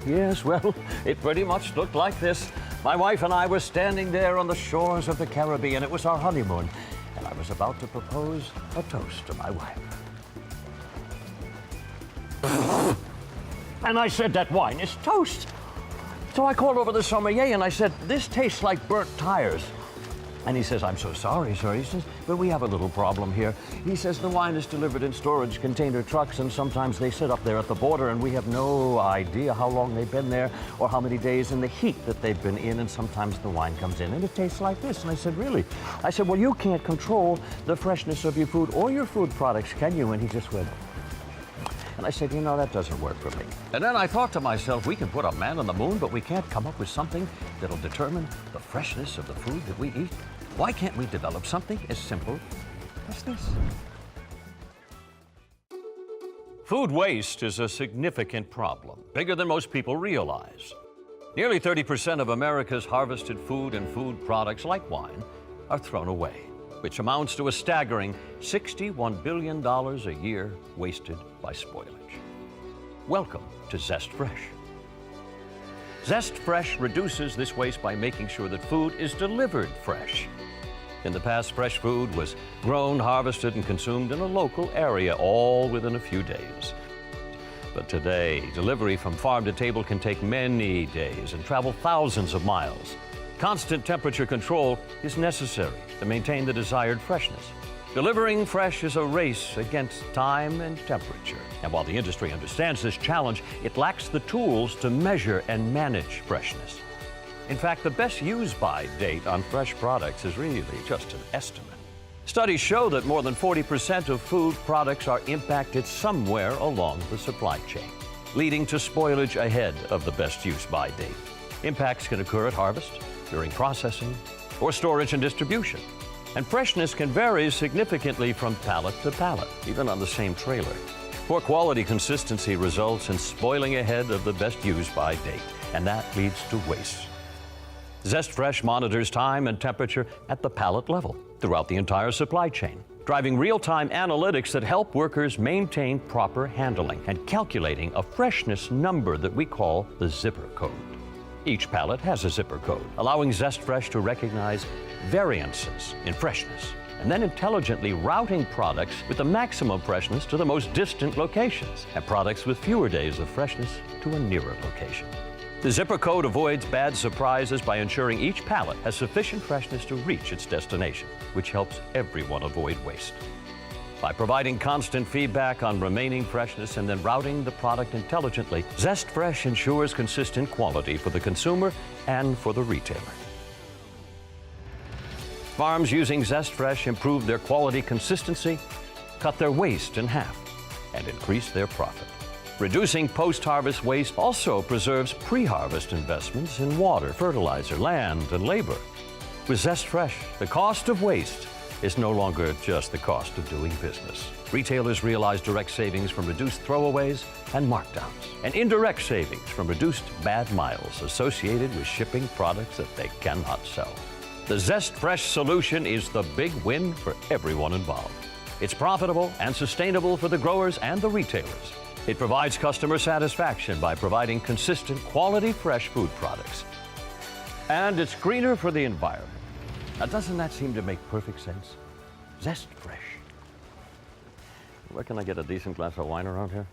Yes, well, it pretty much looked like this. My wife and I were standing there on the shores of the Caribbean. It was our honeymoon, and I was about to propose a toast to my wife. And I said, that wine is toast. So I called over the sommelier and I said, this tastes like burnt tires. And he says, I'm so sorry, sir. He says, but we have a little problem here. He says the wine is delivered in storage container trucks, and sometimes they sit up there at the border, and we have no idea how long they've been there or how many days in the heat that they've been in, and sometimes the wine comes in and it tastes like this. And I said, really? I said, well, you can't control the freshness of your food or your food products, can you? And he just went, and I said, you know, that doesn't work for me. And then I thought to myself, we can put a man on the moon, but we can't come up with something that'll determine the freshness of the food that we eat. Why can't we develop something as simple as this? Food waste is a significant problem, bigger than most people realize. Nearly 30% of America's harvested food and food products, like wine, are thrown away, which amounts to a staggering $61 billion a year wasted by spoilage. Welcome to Zest Fresh. Zest Fresh reduces this waste by making sure that food is delivered fresh. In the past, fresh food was grown, harvested, and consumed in a local area, all within a few days. But today, delivery from farm to table can take many days and travel thousands of miles. Constant temperature control is necessary to maintain the desired freshness. Delivering fresh is a race against time and temperature. And while the industry understands this challenge, it lacks the tools to measure and manage freshness. In fact, the best use-by date on fresh products is really just an estimate. Studies show that more than 40% of food products are impacted somewhere along the supply chain, leading to spoilage ahead of the best use-by date. Impacts can occur at harvest, during processing, or storage and distribution. And freshness can vary significantly from pallet to pallet, even on the same trailer. Poor quality consistency results in spoiling ahead of the best use-by date, and that leads to waste. Zest Fresh monitors time and temperature at the pallet level throughout the entire supply chain, driving real-time analytics that help workers maintain proper handling and calculating a freshness number that we call the zipper code. Each pallet has a zipper code, allowing Zest Fresh to recognize variances in freshness, and then intelligently routing products with the maximum freshness to the most distant locations, and products with fewer days of freshness to a nearer location. The zipper code avoids bad surprises by ensuring each pallet has sufficient freshness to reach its destination, which helps everyone avoid waste. By providing constant feedback on remaining freshness and then routing the product intelligently, Zest Fresh ensures consistent quality for the consumer and for the retailer. Farms using Zest Fresh improve their quality consistency, cut their waste in half, and increase their profit. Reducing post-harvest waste also preserves pre-harvest investments in water, fertilizer, land, and labor. With Zest Fresh, the cost of waste is no longer just the cost of doing business. Retailers realize direct savings from reduced throwaways and markdowns, and indirect savings from reduced bad miles associated with shipping products that they cannot sell. The Zest Fresh solution is the big win for everyone involved. It's profitable and sustainable for the growers and the retailers. It provides customer satisfaction by providing consistent, quality, fresh food products. And it's greener for the environment. Now, doesn't that seem to make perfect sense? Zest Fresh. Where can I get a decent glass of wine around here?